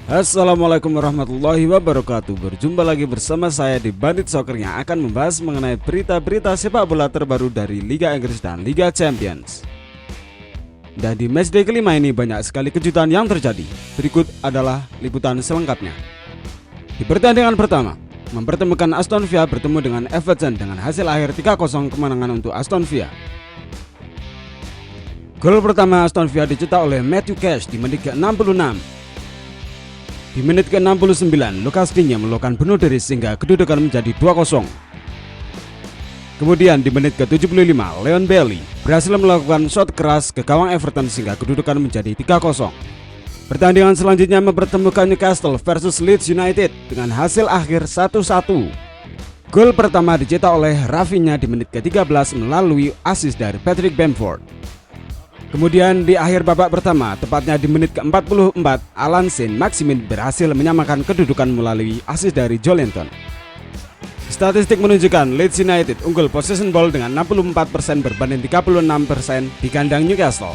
Assalamualaikum warahmatullahi wabarakatuh. Berjumpa lagi bersama saya di Bandit Soccer yang akan membahas mengenai berita-berita sepak bola terbaru dari Liga Inggris dan Liga Champions. Dan di matchday kelima ini banyak sekali kejutan yang terjadi. Berikut adalah liputan selengkapnya. Di pertandingan pertama, mempertemukan Aston Villa bertemu dengan Everton dengan hasil akhir 3-0 kemenangan untuk Aston Villa. Gol pertama Aston Villa dicetak oleh Matthew Cash di menit ke-66. Di menit ke-69, Lucas Digne melakukan bunuh diri sehingga kedudukan menjadi 2-0. Kemudian di menit ke-75, Leon Bailey berhasil melakukan shot keras ke gawang Everton sehingga kedudukan menjadi 3-0. Pertandingan selanjutnya mempertemukan Newcastle versus Leeds United dengan hasil akhir 1-1. Gol pertama dicetak oleh Rafinha di menit ke-13 melalui assist dari Patrick Bamford. Kemudian di akhir babak pertama, tepatnya di menit ke-44, Alan Saint-Maximin berhasil menyamakan kedudukan melalui assist dari Joelinton. Statistik menunjukkan Leeds United unggul possession ball dengan 64% berbanding 36% di kandang Newcastle.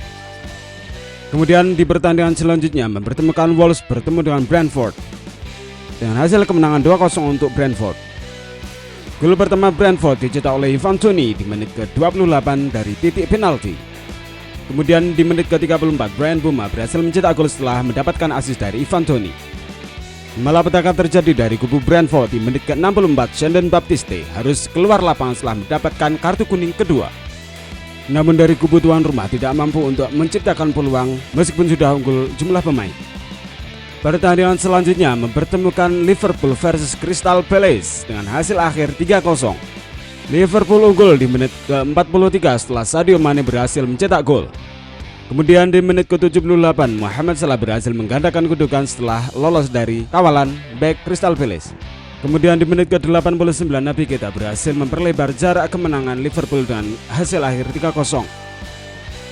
Kemudian di pertandingan selanjutnya mempertemukan Wolves bertemu dengan Brentford dengan hasil kemenangan 2-0 untuk Brentford. Gol pertama Brentford dicetak oleh Ivan Toney di menit ke-28 dari titik penalti. Kemudian di menit ke-34, Bryan Mbeumo berhasil mencetak gol setelah mendapatkan assist dari Ivan Toney. Malapetaka terjadi dari kubu Brentford di menit ke-64, Shandon Baptiste harus keluar lapangan setelah mendapatkan kartu kuning kedua. Namun dari kubu tuan rumah tidak mampu untuk menciptakan peluang meskipun sudah unggul jumlah pemain. Pertandingan selanjutnya mempertemukan Liverpool versus Crystal Palace dengan hasil akhir 3-0. Liverpool unggul di menit ke-43 setelah Sadio Mane berhasil mencetak gol. Kemudian di menit ke-78, Mohamed Salah berhasil menggandakan kedudukan setelah lolos dari kawalan bek Crystal Palace. Kemudian di menit ke-89, Naby Keita berhasil memperlebar jarak kemenangan Liverpool dengan hasil akhir 3-0.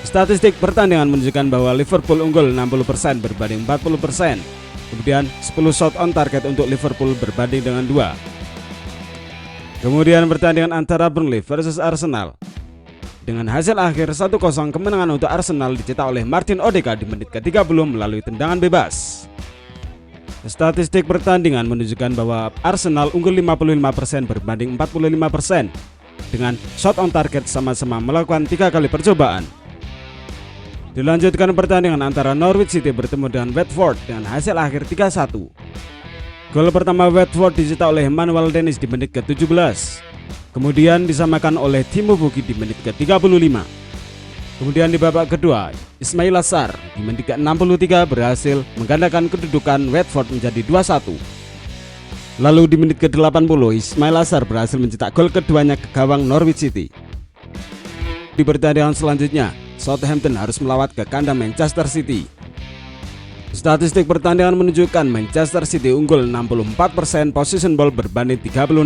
Statistik pertandingan menunjukkan bahwa Liverpool unggul 60% berbanding 40%. Kemudian 10 shot on target untuk Liverpool berbanding dengan 2. Kemudian pertandingan antara Burnley versus Arsenal dengan hasil akhir 1-0 kemenangan untuk Arsenal dicetak oleh Martin Odegaard di menit ke-30 melalui tendangan bebas. Statistik pertandingan menunjukkan bahwa Arsenal unggul 55% berbanding 45% dengan shot on target sama-sama melakukan 3 kali percobaan. Dilanjutkan pertandingan antara Norwich City bertemu dengan Watford dengan hasil akhir 3-1. Gol pertama Watford dicetak oleh Emmanuel Dennis di menit ke-17. Kemudian disamakan oleh Timo Pukki di menit ke-35. Kemudian di babak kedua, Ismail Assar di menit ke-63 berhasil menggandakan kedudukan Watford menjadi 2-1. Lalu di menit ke-80, Ismail Assar berhasil mencetak gol keduanya ke gawang Norwich City. Di pertandingan selanjutnya, Southampton harus melawat ke kandang Manchester City. Statistik pertandingan menunjukkan Manchester City unggul 64% possession ball berbanding 36.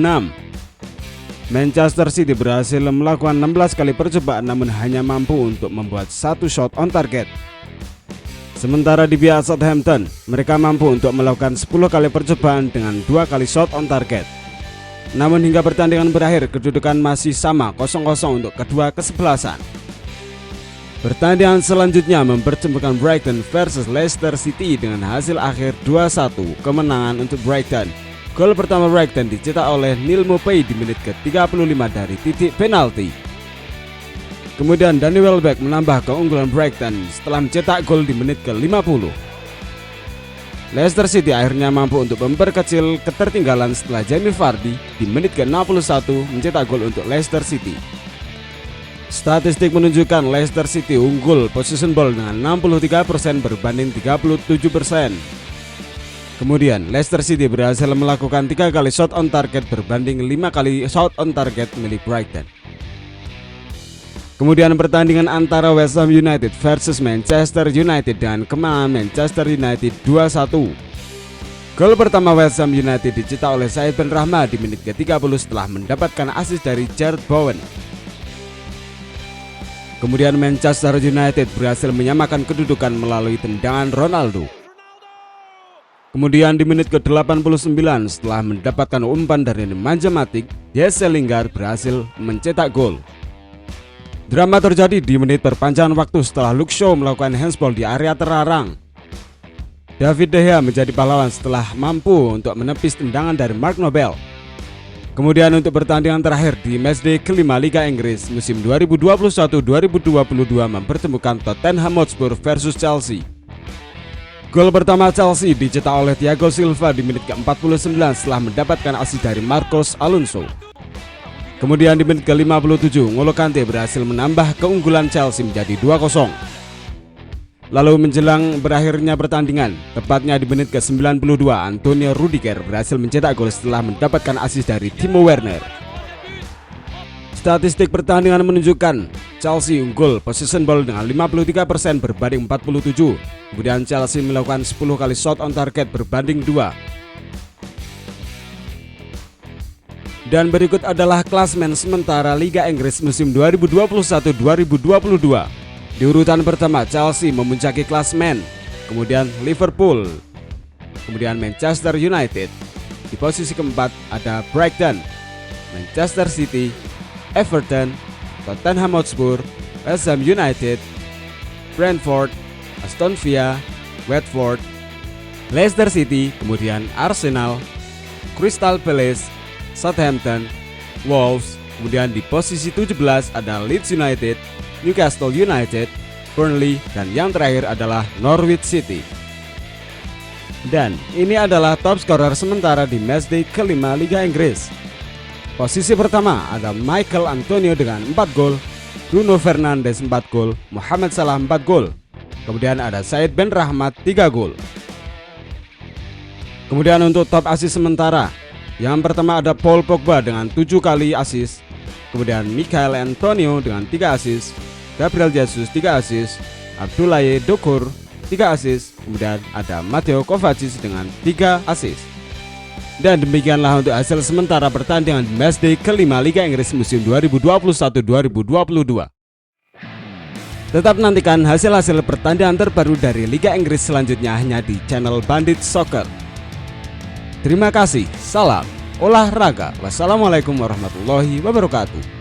Manchester City berhasil melakukan 16 kali percobaan namun hanya mampu untuk membuat 1 shot on target. Sementara di pihak Southampton, mereka mampu untuk melakukan 10 kali percobaan dengan 2 kali shot on target. Namun hingga pertandingan berakhir kedudukan masih sama 0-0 untuk kedua kesebelasan. Pertandingan selanjutnya mempertemukan Brighton versus Leicester City dengan hasil akhir 2-1 kemenangan untuk Brighton. Gol pertama Brighton dicetak oleh Neil Maupay di menit ke-35 dari titik penalti. Kemudian Danny Welbeck menambah keunggulan Brighton setelah mencetak gol di menit ke-50. Leicester City akhirnya mampu untuk memperkecil ketertinggalan setelah Jamie Vardy di menit ke-61 mencetak gol untuk Leicester City. Statistik menunjukkan Leicester City unggul possession ball dengan 63% berbanding 37%. Kemudian Leicester City berhasil melakukan 3 kali shot on target berbanding 5 kali shot on target milik Brighton. Kemudian pertandingan antara West Ham United versus Manchester United dengan kemenangan Manchester United 2-1. Gol pertama West Ham United dicetak oleh Said Benrahma di menit ke-30 setelah mendapatkan assist dari Jarrod Bowen. Kemudian Manchester United berhasil menyamakan kedudukan melalui tendangan Ronaldo. Kemudian di menit ke-89 setelah mendapatkan umpan dari Nemanja Matic, Jesse Lingard berhasil mencetak gol. Drama terjadi di menit perpanjangan waktu setelah Luke Shaw melakukan handsball di area terlarang. David De Gea menjadi pahlawan setelah mampu untuk menepis tendangan dari Mark Noble. Kemudian untuk pertandingan terakhir di matchday kelima Liga Inggris musim 2021-2022 mempertemukan Tottenham Hotspur versus Chelsea. Gol pertama Chelsea dicetak oleh Thiago Silva di menit ke-49 setelah mendapatkan assist dari Marcos Alonso. Kemudian di menit ke-57 N'Golo Kante berhasil menambah keunggulan Chelsea menjadi 2-0. Lalu menjelang berakhirnya pertandingan, tepatnya di menit ke-92 Antonio Rudiger berhasil mencetak gol setelah mendapatkan assist dari Timo Werner. Statistik pertandingan menunjukkan Chelsea unggul possession ball dengan 53% berbanding 47. Kemudian Chelsea melakukan 10 kali shot on target berbanding 2. Dan berikut adalah klasemen sementara Liga Inggris musim 2021-2022. Di urutan pertama Chelsea memuncaki klasemen, kemudian Liverpool, kemudian Manchester United. Di posisi keempat ada Brighton, Manchester City, Everton, Tottenham Hotspur, West Ham United, Brentford, Aston Villa, Watford, Leicester City, kemudian Arsenal, Crystal Palace, Southampton, Wolves. Kemudian di posisi 17 ada Leeds United, Newcastle United, Burnley, dan yang terakhir adalah Norwich City. Dan ini adalah top scorer sementara di matchday kelima Liga Inggris. Posisi pertama ada Michael Antonio dengan 4 gol, Bruno Fernandes 4 gol, Mohamed Salah 4 gol. Kemudian ada Said Ben Rahmat 3 gol. Kemudian untuk top assist sementara, yang pertama ada Paul Pogba dengan 7 kali assist. Kemudian Michail Antonio dengan 3 assist, Gabriel Jesus 3 assist, Abdoulaye Doucouré 3 assist, kemudian ada Mateo Kovacic dengan 3 assist. Dan demikianlah untuk hasil sementara pertandingan matchday kelima Liga Inggris musim 2021-2022. Tetap nantikan hasil-hasil pertandingan terbaru dari Liga Inggris selanjutnya hanya di channel Bandit Soccer. Terima kasih, salam olahraga. Wassalamualaikum warahmatullahi wabarakatuh.